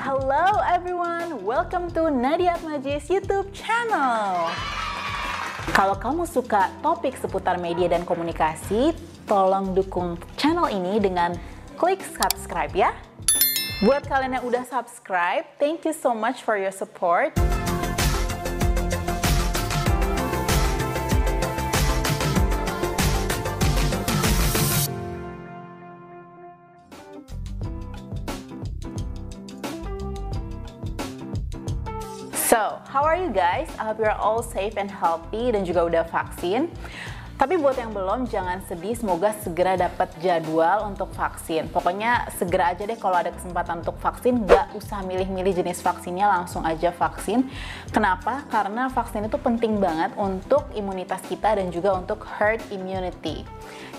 Hello everyone, welcome to Nadia Atmajis YouTube channel. Kalau kamu suka topik seputar media dan komunikasi, tolong dukung channel ini dengan klik subscribe ya. Buat kalian yang udah subscribe, thank you so much for your support. So, how are you guys? I hope you're all safe and healthy dan juga udah vaksin. Tapi buat yang belum, jangan sedih, semoga segera dapat jadwal untuk vaksin. Pokoknya segera aja deh kalau ada kesempatan untuk vaksin, gak usah milih-milih jenis vaksinnya, langsung aja vaksin. Kenapa? Karena vaksin itu penting banget untuk imunitas kita dan juga untuk herd immunity.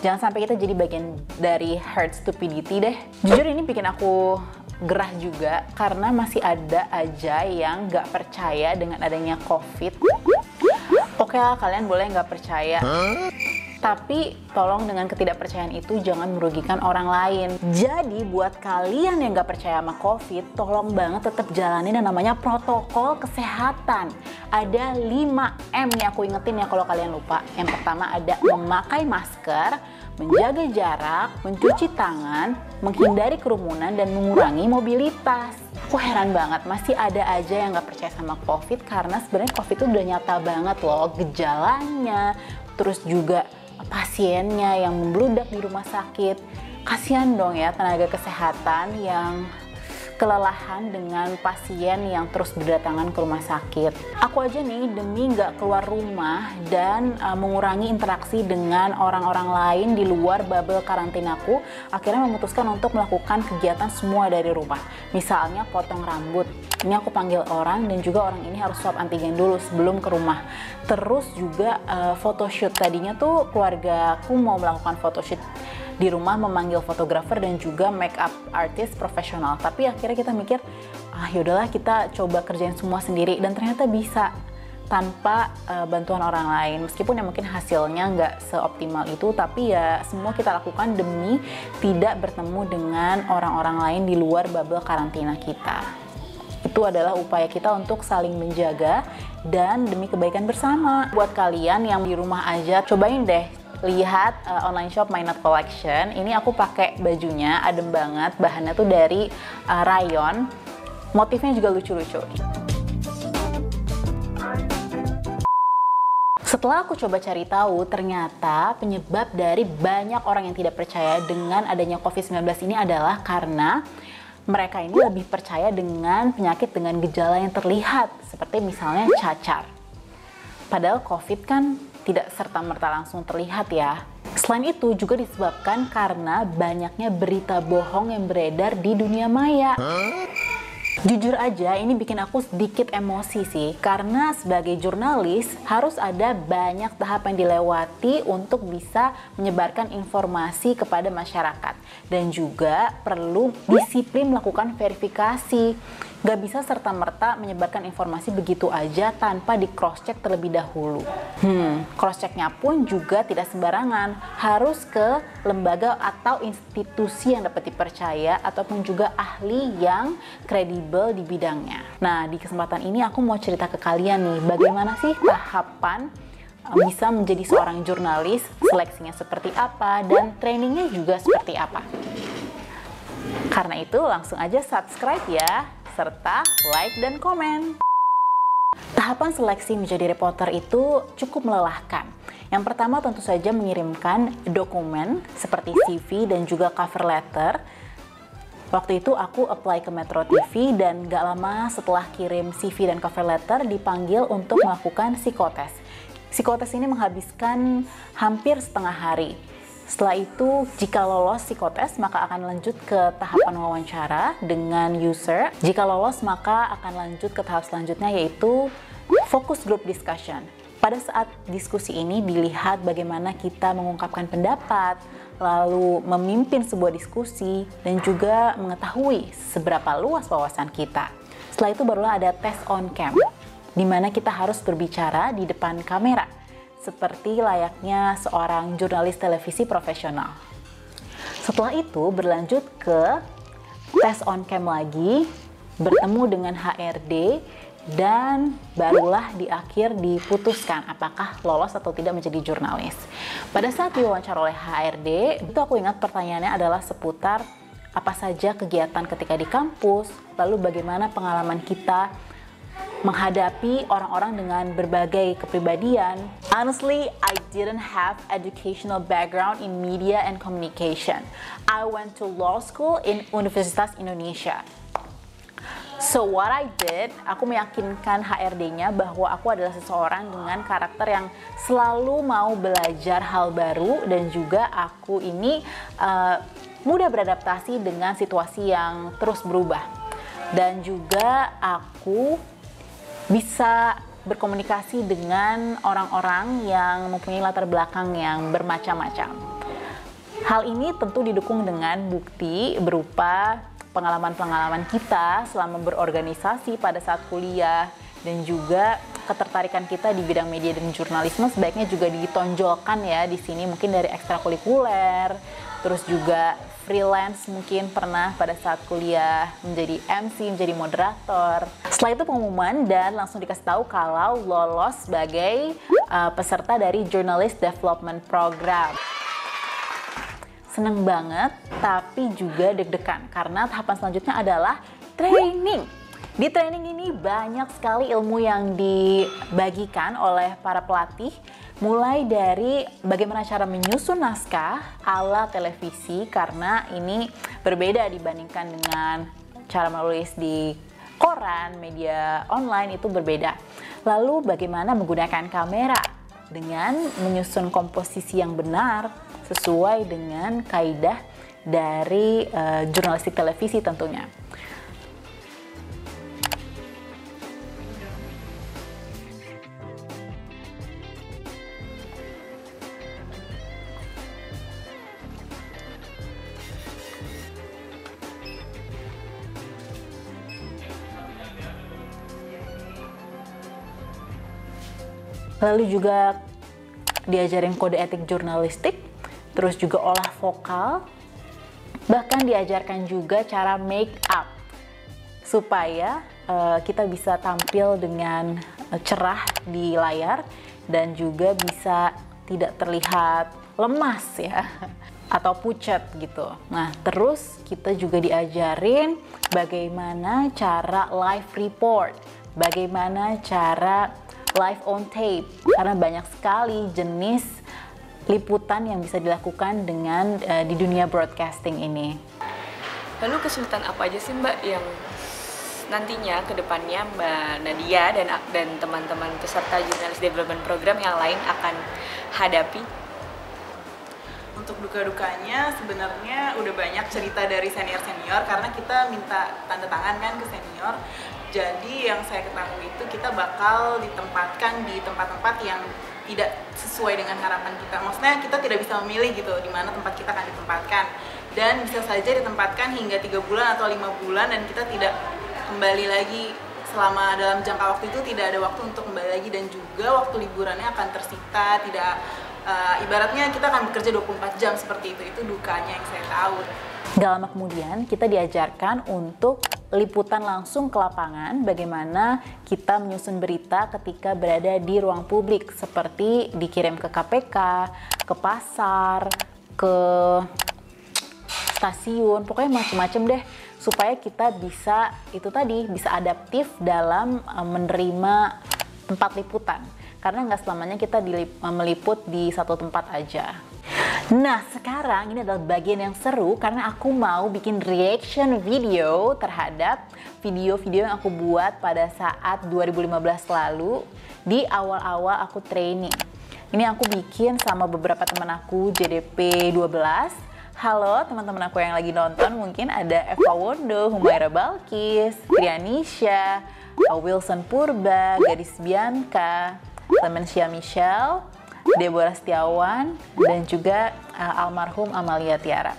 Jangan sampai kita jadi bagian dari herd stupidity deh. Jujur ini bikin aku gerah juga karena masih ada aja yang nggak percaya dengan adanya COVID. Oke lah, kalian boleh nggak percaya, tapi tolong dengan ketidakpercayaan itu jangan merugikan orang lain. Jadi buat kalian yang nggak percaya sama COVID, tolong banget tetap jalanin yang namanya protokol kesehatan. Ada 5M nih, aku ingetin ya kalau kalian lupa. Yang pertama ada memakai masker, menjaga jarak, mencuci tangan, menghindari kerumunan, dan mengurangi mobilitas. Aku heran banget, masih ada aja yang nggak percaya sama COVID karena sebenarnya COVID itu udah nyata banget loh gejalanya, terus juga pasiennya yang membludak di rumah sakit. Kasian dong ya tenaga kesehatan yang kelelahan dengan pasien yang terus berdatangan ke rumah sakit. Aku aja nih demi nggak keluar rumah dan mengurangi interaksi dengan orang-orang lain di luar bubble karantinaku, akhirnya memutuskan untuk melakukan kegiatan semua dari rumah. Misalnya potong rambut. Ini aku panggil orang dan juga orang ini harus swab antigen dulu sebelum ke rumah. Terus juga photoshoot. Tadinya tuh keluarga aku mau melakukan photoshoot di rumah, memanggil fotografer dan juga make up artist profesional. Tapi akhirnya kita mikir, yaudahlah kita coba kerjain semua sendiri, dan ternyata bisa tanpa bantuan orang lain. Meskipun ya mungkin hasilnya nggak seoptimal itu, tapi ya semua kita lakukan demi tidak bertemu dengan orang-orang lain di luar bubble karantina kita. Itu adalah upaya kita untuk saling menjaga dan demi kebaikan bersama. Buat kalian yang di rumah aja, cobain deh lihat online shop My Not Collection. Ini aku pakai bajunya, adem banget, bahannya tuh dari rayon, motifnya juga lucu-lucu. Setelah aku coba cari tahu, ternyata penyebab dari banyak orang yang tidak percaya dengan adanya COVID-19 ini adalah karena mereka ini lebih percaya dengan penyakit dengan gejala yang terlihat, seperti misalnya cacar. Padahal COVID kan tidak serta-merta langsung terlihat ya. Selain itu juga disebabkan karena banyaknya berita bohong yang beredar di dunia maya. Jujur aja ini bikin aku sedikit emosi sih, karena sebagai jurnalis harus ada banyak tahap yang dilewati untuk bisa menyebarkan informasi kepada masyarakat. Dan juga perlu disiplin melakukan verifikasi. Gak bisa serta-merta menyebarkan informasi begitu aja tanpa di cross-check terlebih dahulu. Cross-checknya pun juga tidak sembarangan, harus ke lembaga atau institusi yang dapat dipercaya ataupun juga ahli yang kredibel di bidangnya. Nah, di kesempatan ini aku mau cerita ke kalian nih, bagaimana sih tahapan bisa menjadi seorang jurnalis, seleksinya seperti apa, dan trainingnya juga seperti apa. Karena itu langsung aja subscribe ya, serta like dan komen. Tahapan seleksi menjadi reporter itu cukup melelahkan. Yang pertama tentu saja mengirimkan dokumen seperti CV dan juga cover letter. Waktu itu aku apply ke Metro TV dan gak lama setelah kirim CV dan cover letter dipanggil untuk melakukan psikotes. Psikotes ini menghabiskan hampir setengah hari. Setelah itu, jika lolos psikotes, maka akan lanjut ke tahapan wawancara dengan user. Jika lolos, maka akan lanjut ke tahap selanjutnya, yaitu focus group discussion. Pada saat diskusi ini dilihat bagaimana kita mengungkapkan pendapat, lalu memimpin sebuah diskusi, dan juga mengetahui seberapa luas wawasan kita. Setelah itu barulah ada tes on cam, di mana kita harus berbicara di depan kamera, seperti layaknya seorang jurnalis televisi profesional. Setelah itu berlanjut ke tes on cam lagi, bertemu dengan HRD, dan barulah di akhir diputuskan apakah lolos atau tidak menjadi jurnalis. Pada saat diwawancara oleh HRD, itu aku ingat pertanyaannya adalah seputar apa saja kegiatan ketika di kampus, lalu bagaimana pengalaman kita menghadapi orang-orang dengan berbagai kepribadian. Honestly, I didn't have educational background in media and communication. I went to law school in Universitas Indonesia. So what I did, aku meyakinkan HRD-nya bahwa aku adalah seseorang dengan karakter yang selalu mau belajar hal baru, dan juga aku ini mudah beradaptasi dengan situasi yang terus berubah. Dan juga aku bisa berkomunikasi dengan orang-orang yang mempunyai latar belakang yang bermacam-macam. Hal ini tentu didukung dengan bukti berupa pengalaman-pengalaman kita selama berorganisasi pada saat kuliah, dan juga ketertarikan kita di bidang media dan jurnalisme sebaiknya juga ditonjolkan ya di sini, mungkin dari ekstrakurikuler, terus juga freelance mungkin pernah pada saat kuliah menjadi MC, menjadi moderator. Setelah itu pengumuman dan langsung dikasih tahu kalau lolos sebagai peserta dari Journalist Development Program. Seneng banget, tapi juga deg-degan karena tahapan selanjutnya adalah training. Di training ini banyak sekali ilmu yang dibagikan oleh para pelatih, mulai dari bagaimana cara menyusun naskah ala televisi, karena ini berbeda dibandingkan dengan cara menulis di koran, media online itu berbeda. Lalu bagaimana menggunakan kamera dengan menyusun komposisi yang benar sesuai dengan kaidah dari jurnalistik televisi tentunya. Lalu juga diajarin kode etik jurnalistik, terus juga olah vokal, bahkan diajarkan juga cara make up supaya kita bisa tampil dengan cerah di layar dan juga bisa tidak terlihat lemas ya atau pucat gitu. Nah, terus kita juga diajarin bagaimana cara live report, bagaimana cara live on tape, karena banyak sekali jenis liputan yang bisa dilakukan dengan di dunia broadcasting ini. Lalu kesulitan apa aja sih Mbak yang nantinya ke depannya Mbak Nadia dan teman-teman peserta Journalist Development Program yang lain akan hadapi? Untuk duka-dukanya sebenarnya udah banyak cerita dari senior-senior, karena kita minta tanda tangan kan ke senior. Jadi yang saya ketahui itu kita bakal ditempatkan di tempat-tempat yang tidak sesuai dengan harapan kita. Maksudnya kita tidak bisa memilih gitu di mana tempat kita akan ditempatkan, dan bisa saja ditempatkan hingga 3 bulan atau 5 bulan dan kita tidak kembali lagi selama dalam jangka waktu itu, tidak ada waktu untuk kembali lagi, dan juga waktu liburannya akan tersita, tidak ibaratnya kita akan bekerja 24 jam seperti itu dukanya yang saya tahu. Gak lama kemudian kita diajarkan untuk liputan langsung ke lapangan, bagaimana kita menyusun berita ketika berada di ruang publik, seperti dikirim ke KPK, ke pasar, ke stasiun, pokoknya macam-macam deh, supaya kita bisa bisa adaptif dalam menerima tempat liputan, karena nggak selamanya kita meliput di satu tempat aja. Nah, sekarang ini adalah bagian yang seru karena aku mau bikin reaction video terhadap video-video yang aku buat pada saat 2015 lalu di awal-awal aku training. Ini aku bikin sama beberapa teman aku JDP 12. Halo teman-teman aku yang lagi nonton, mungkin ada Eva Wondo, Humaira Balkis, Trianisha, Wilson Purba, Gadis Bianca, Clemencia Michelle, Deborah Setiawan, dan juga almarhum Amalia Tiara.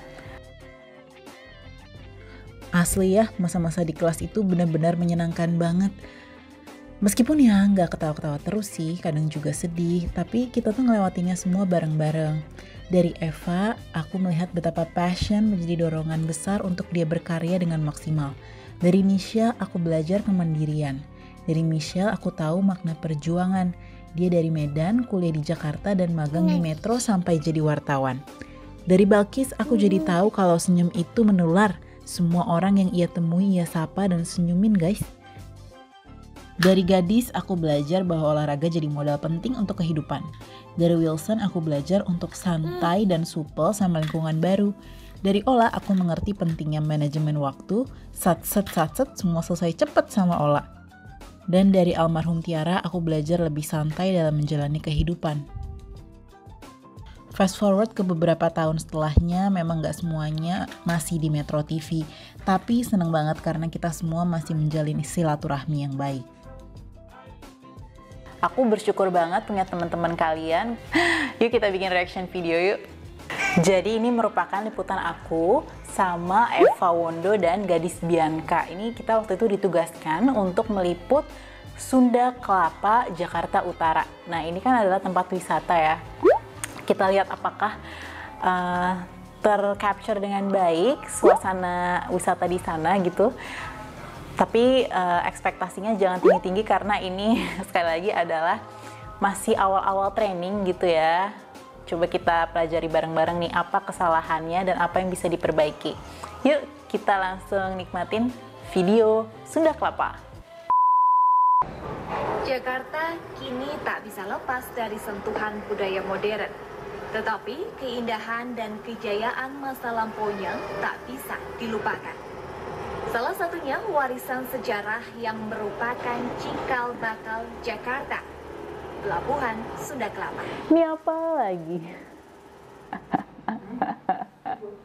Asli ya, masa-masa di kelas itu benar-benar menyenangkan banget. Meskipun ya nggak ketawa-ketawa terus sih, kadang juga sedih, tapi kita tuh ngelewatinnya semua bareng-bareng. Dari Eva, aku melihat betapa passion menjadi dorongan besar untuk dia berkarya dengan maksimal. Dari Michelle aku belajar kemandirian. Dari Michelle aku tahu makna perjuangan. Dia dari Medan, kuliah di Jakarta dan magang di Metro sampai jadi wartawan. Dari Balkis aku jadi tahu kalau senyum itu menular. Semua orang yang ia temui ia sapa dan senyumin guys. Dari Gadis aku belajar bahwa olahraga jadi modal penting untuk kehidupan. Dari Wilson aku belajar untuk santai dan supel sama lingkungan baru. Dari Ola aku mengerti pentingnya manajemen waktu. Sat-set semua selesai cepet sama Ola. Dan dari almarhum Tiara aku belajar lebih santai dalam menjalani kehidupan. Fast forward ke beberapa tahun setelahnya, memang gak semuanya masih di Metro TV. Tapi seneng banget karena kita semua masih menjalin silaturahmi yang baik. Aku bersyukur banget punya teman-teman kalian. Yuk kita bikin reaction video yuk. Jadi ini merupakan liputan aku sama Eva Wondo dan Gadis Bianca. Ini kita waktu itu ditugaskan untuk meliput Sunda Kelapa, Jakarta Utara. Nah ini kan adalah tempat wisata ya. Kita lihat apakah tercapture dengan baik suasana wisata di sana gitu. Tapi ekspektasinya jangan tinggi-tinggi karena ini sekali lagi adalah masih awal-awal training gitu ya. Coba kita pelajari bareng-bareng nih apa kesalahannya dan apa yang bisa diperbaiki. Yuk kita langsung nikmatin video Sunda Kelapa. Jakarta kini tak bisa lepas dari sentuhan budaya modern. Tetapi keindahan dan kejayaan masa lampaunya tak bisa dilupakan. Salah satunya warisan sejarah yang merupakan cikal bakal Jakarta, Pelabuhan Sunda Kelapa. Ini apa lagi?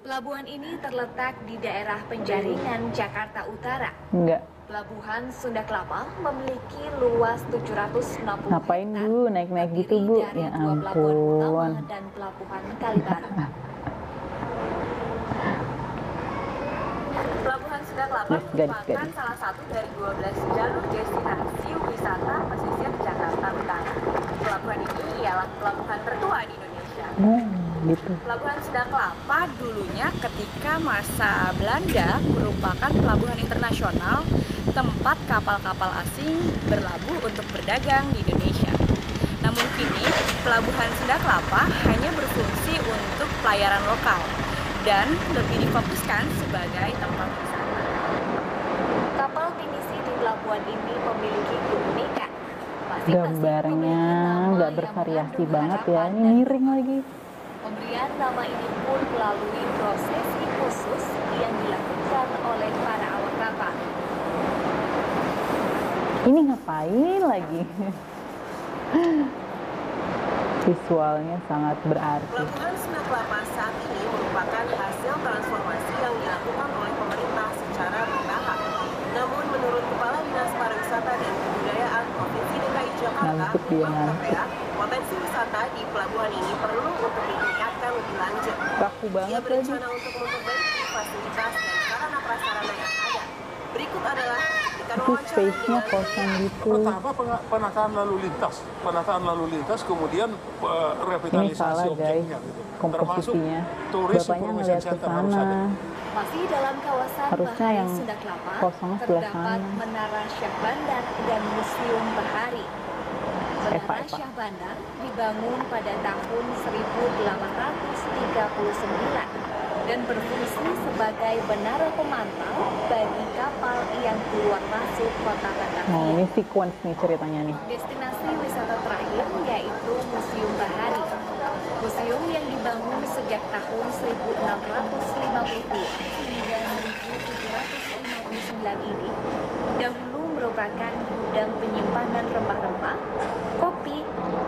Pelabuhan ini terletak di daerah Penjaringan, Jakarta Utara. Enggak. Pelabuhan Sunda Kelapa memiliki luas 760 Ngapain hektar, Bu? Naik-naik gitu Bu? terdiri dari Ya dua pelabuhan utama ampun. dan pelabuhan Kalibaru. Pelabuhan Sunda Kelapa merupakan salah satu dari 12 jalur destinasi wisata pesisir Jakarta Utara. Pelabuhan ini ialah pelabuhan tertua di Indonesia. Gitu. Pelabuhan Sunda Kelapa dulunya ketika masa Belanda merupakan pelabuhan internasional tempat kapal-kapal asing berlabuh untuk berdagang di Indonesia. Namun kini Pelabuhan Sunda Kelapa hanya berfungsi untuk pelayaran lokal dan lebih difokuskan sebagai tempat wisata. Kapal pinisi di pelabuhan ini memiliki keunikan. Gambarnya nggak bervariasi banget ya. Ini miring lagi. Pemberian nama ini pun melalui prosesi khusus yang dilakukan oleh para awak kapal. Ini ngapain lagi? Visualnya sangat berarti. Pelabuhan Sunda Kelapa saat ini merupakan hasil transformasi yang dilakukan oleh pemerintah secara bertahap. Namun menurut Kepala Dinas Pariwisata dan Kebudayaan Provinsi DKI Jakarta, potensi wisata di pelabuhan ini perlu untuk ditingkatkan lebih lanjut. Kaku Ia banget lagi. berencana untuk memperbaiki fasilitas dan sarana prasarana yang ada. Berikut adalah Itu space-nya kosong gitu. Pertama penataan lalu lintas, kemudian Ini revitalisasi salah guys. objeknya gitu. Komposisinya. Turis Bapaknya information ngeliat ke center harus ada. sana. Masih dalam kawasan Harusnya Bahari yang Sunda Kelapa, kosong sebelah terdapat sana. Menara Syah Bandar dan Museum Bahari. Menara Eva. Syah Bandar dibangun pada tahun 1839 dan berfungsi sebagai menara pemantau bagi kapal yang keluar masuk kota Nah Batavia. ini sequence nih ceritanya nih. Destinasi wisata terakhir yaitu Museum Bahari. Museum yang dibangun sejak tahun 1652 hingga 1759 ini dahulu merupakan gudang penyimpanan rempah-rempah, kopi,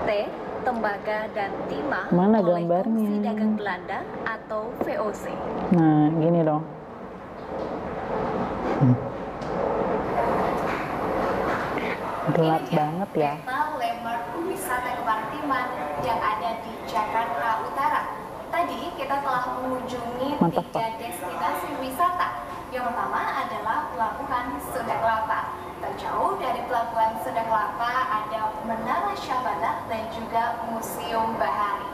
teh, tembaga, dan timah Mana oleh gambarnya? Komisi Dagang Belanda atau VOC. Nah gini dong. Gelap banget ya. Peta landmark wisata kemaritiman yang ada di Jakarta Utara. Tadi kita telah mengunjungi Mantap, 3 destinasi wisata. Yang pertama adalah Pelabuhan Sunda Kelapa. Tak jauh dari Pelabuhan Sunda Kelapa ada Menara Syah Bandar dan juga Museum Bahari.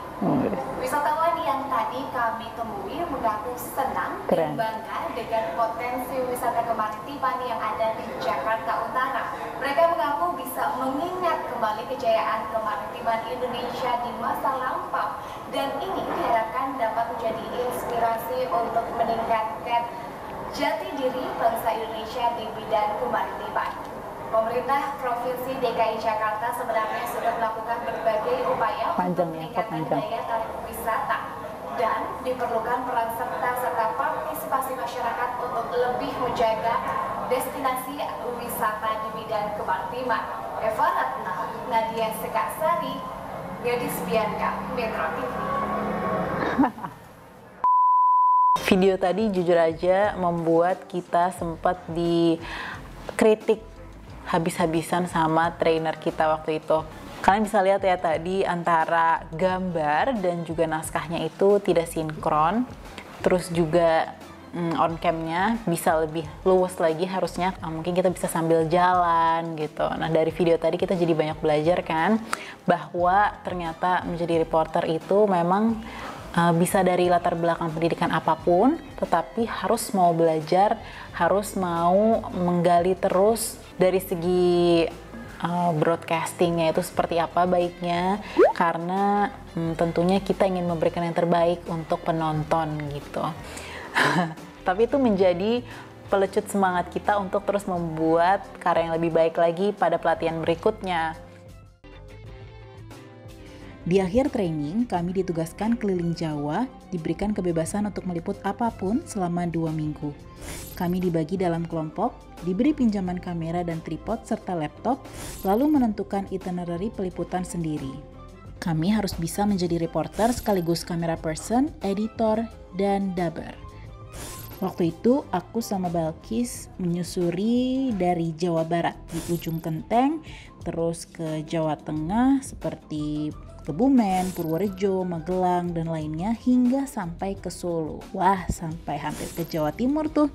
Wisatawan yang tadi kami temui mengaku senang dan Keren. bangga dengan potensi wisata kemaritiman yang ada di Jakarta Utara. Mereka mengaku bisa mengingat kembali kejayaan kemaritiman Indonesia di masa lampau, dan ini diharapkan dapat menjadi inspirasi untuk meningkatkan jati diri bangsa Indonesia di bidang kemaritiman. Pemerintah Provinsi DKI Jakarta sebenarnya sudah melakukan berbagai upaya untuk meningkatkan daya tarik wisata, dan diperlukan peran serta partisipasi masyarakat untuk lebih menjaga destinasi wisata di bidang kemaritiman. Eva Ratna, Nadia Sekarsari, Gadis Bianca, Metro TV. Video tadi jujur aja membuat kita sempat dikritik habis-habisan sama trainer kita waktu itu. Kalian bisa lihat ya tadi antara gambar dan juga naskahnya itu tidak sinkron. Terus juga on cam-nya bisa lebih luwes lagi harusnya. Mungkin kita bisa sambil jalan gitu. Nah dari video tadi kita jadi banyak belajar kan bahwa ternyata menjadi reporter itu memang bisa dari latar belakang pendidikan apapun, tetapi harus mau belajar, harus mau menggali terus dari segi broadcastingnya itu seperti apa baiknya, karena tentunya kita ingin memberikan yang terbaik untuk penonton gitu. Tapi itu menjadi pelecut semangat kita untuk terus membuat karya yang lebih baik lagi pada pelatihan berikutnya. Di akhir training, kami ditugaskan keliling Jawa, diberikan kebebasan untuk meliput apapun selama 2 minggu. Kami dibagi dalam kelompok, diberi pinjaman kamera dan tripod serta laptop, lalu menentukan itinerary peliputan sendiri. Kami harus bisa menjadi reporter sekaligus camera person, editor, dan dubber. Waktu itu aku sama Balkis menyusuri dari Jawa Barat di ujung Kenteng, terus ke Jawa Tengah seperti Kebumen, Purworejo, Magelang, dan lainnya hingga sampai ke Solo. Wah, sampai hampir ke Jawa Timur tuh.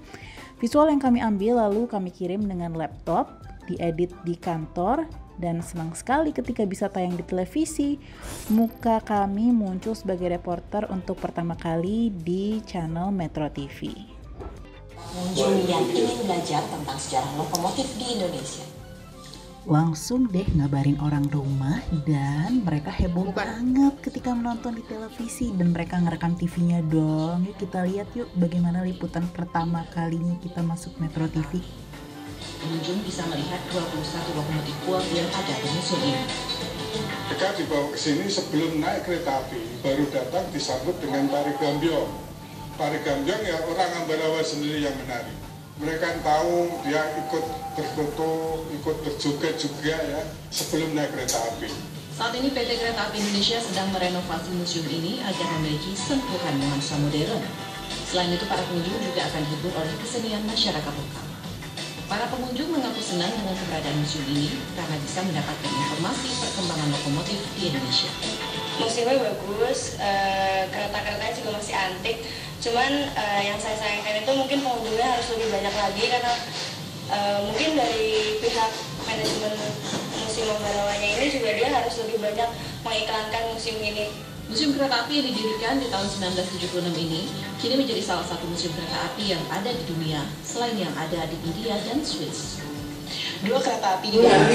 Visual yang kami ambil lalu kami kirim dengan laptop, diedit di kantor, dan senang sekali ketika bisa tayang di televisi. Muka kami muncul sebagai reporter untuk pertama kali di channel Metro TV. Pengunjung yang ingin belajar tentang sejarah lokomotif di Indonesia. Langsung deh ngabarin orang rumah, dan mereka heboh banget ketika menonton di televisi, dan mereka ngerekam TV-nya dong. Yuk kita lihat yuk bagaimana liputan pertama kalinya kita masuk Metro TV. Pengunjung bisa melihat 21 lokomotif uap yang ada di museum ini. Ketika dibawa ke sini sebelum naik kereta api, baru datang disambut dengan tari gambyong. Tari gambyong ya orang Ambarawa sendiri yang menari. Mereka tahu dia ikut berfoto, ikut berjoget juga ya sebelum naik kereta api. Saat ini PT Kereta Api Indonesia sedang merenovasi museum ini agar memiliki sentuhan nuansa modern. Selain itu, para pengunjung juga akan dihibur oleh kesenian masyarakat lokal. Para pengunjung mengaku senang dengan keberadaan museum ini karena bisa mendapatkan informasi perkembangan lokomotif di Indonesia. Museumnya bagus, kereta-keretanya juga masih antik. Cuman yang saya sayangkan itu mungkin pengunjungnya harus lebih banyak lagi, karena mungkin dari pihak manajemen Museum Ambarawanya ini juga dia harus lebih banyak mengiklankan museum ini. Museum Kereta Api yang didirikan di tahun 1976 ini kini menjadi salah satu museum kereta api yang ada di dunia, selain yang ada di India dan Swiss. 2 kereta api digunakan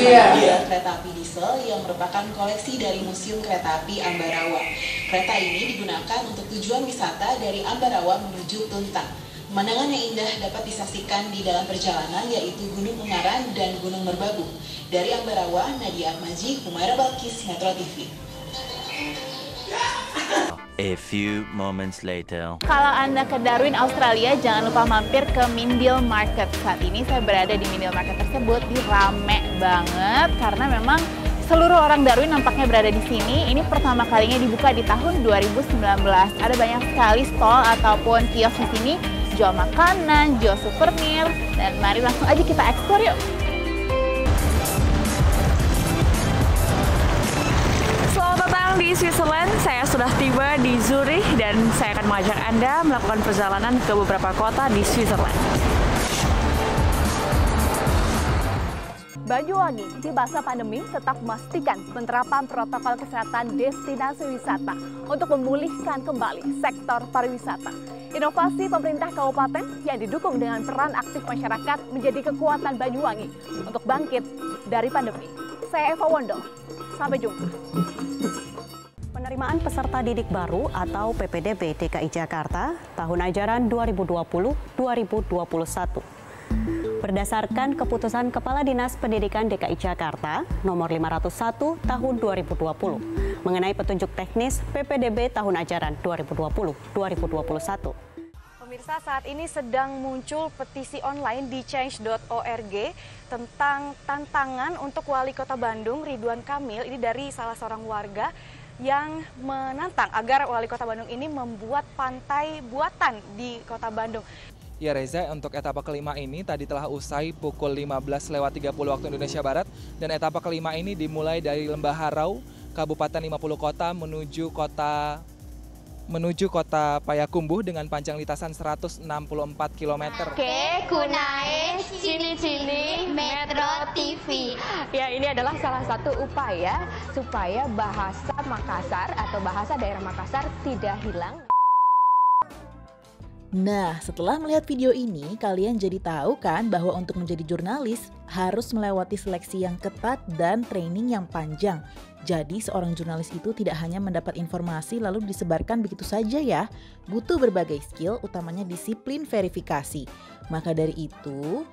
kereta api diesel yang merupakan koleksi dari Museum Kereta Api Ambarawa. Kereta ini digunakan untuk tujuan wisata dari Ambarawa menuju Tuntang. Pemandangan yang indah dapat disaksikan di dalam perjalanan, yaitu Gunung Ungaran dan Gunung Merbabu. Dari Ambarawa, Nadia Ahmadji, Humaira Balkis, Metro TV. A few moments later. Kalau Anda ke Darwin, Australia, jangan lupa mampir ke Mindil Market. Saat ini saya berada di Mindil Market tersebut, rame banget karena memang seluruh orang Darwin nampaknya berada di sini. Ini pertama kalinya dibuka di tahun 2019. Ada banyak sekali stall ataupun kios di sini, jual makanan, jual souvenir, dan mari langsung aja kita eksplor yuk. Selamat datang di Switzerland. Saya sudah tiba di Zurich dan saya akan mengajak Anda melakukan perjalanan ke beberapa kota di Switzerland. Banyuwangi di masa pandemi tetap memastikan penerapan protokol kesehatan destinasi wisata untuk memulihkan kembali sektor pariwisata. Inovasi pemerintah kabupaten yang didukung dengan peran aktif masyarakat menjadi kekuatan Banyuwangi untuk bangkit dari pandemi. Saya Eva Wondo, sampai jumpa. Penerimaan peserta didik baru atau PPDB DKI Jakarta tahun ajaran 2020-2021. Berdasarkan keputusan Kepala Dinas Pendidikan DKI Jakarta nomor 501 tahun 2020 mengenai petunjuk teknis PPDB tahun ajaran 2020-2021. Pemirsa, saat ini sedang muncul petisi online di change.org tentang tantangan untuk Wali Kota Bandung Ridwan Kamil. Ini dari salah seorang warga yang menantang agar Wali Kota Bandung ini membuat pantai buatan di Kota Bandung. Ya Reza, untuk etapa kelima ini tadi telah usai pukul 15.30 waktu Indonesia Barat, dan etapa kelima ini dimulai dari Lembah Harau, Kabupaten 50 Kota menuju kota Payakumbuh dengan panjang lintasan 164 km. Oke, kunae cili-cili Metro TV. Ya, ini adalah salah satu upaya supaya bahasa Makassar atau bahasa daerah Makassar tidak hilang. Nah, setelah melihat video ini, kalian jadi tahu kan bahwa untuk menjadi jurnalis harus melewati seleksi yang ketat dan training yang panjang. Jadi seorang jurnalis itu tidak hanya mendapat informasi lalu disebarkan begitu saja ya. Butuh berbagai skill, utamanya disiplin verifikasi. Maka dari itu,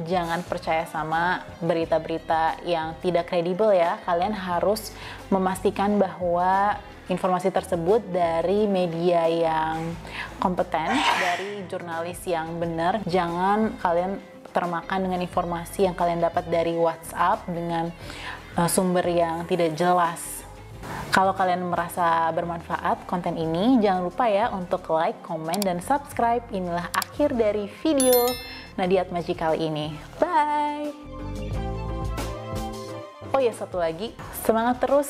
jangan percaya sama berita-berita yang tidak kredibel ya. Kalian harus memastikan bahwa informasi tersebut dari media yang kompeten, dari jurnalis yang benar. Jangan kalian termakan dengan informasi yang kalian dapat dari WhatsApp dengan sumber yang tidak jelas. Kalau kalian merasa bermanfaat konten ini, jangan lupa ya untuk like, komen, dan subscribe. Inilah akhir dari video Nadia Atmaji kali ini. Bye! Oh ya, satu lagi, semangat terus,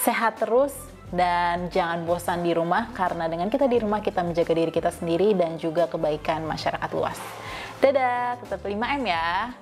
sehat terus, dan jangan bosan di rumah, karena dengan kita di rumah kita menjaga diri kita sendiri dan juga kebaikan masyarakat luas. Dadah, tetap 5M ya!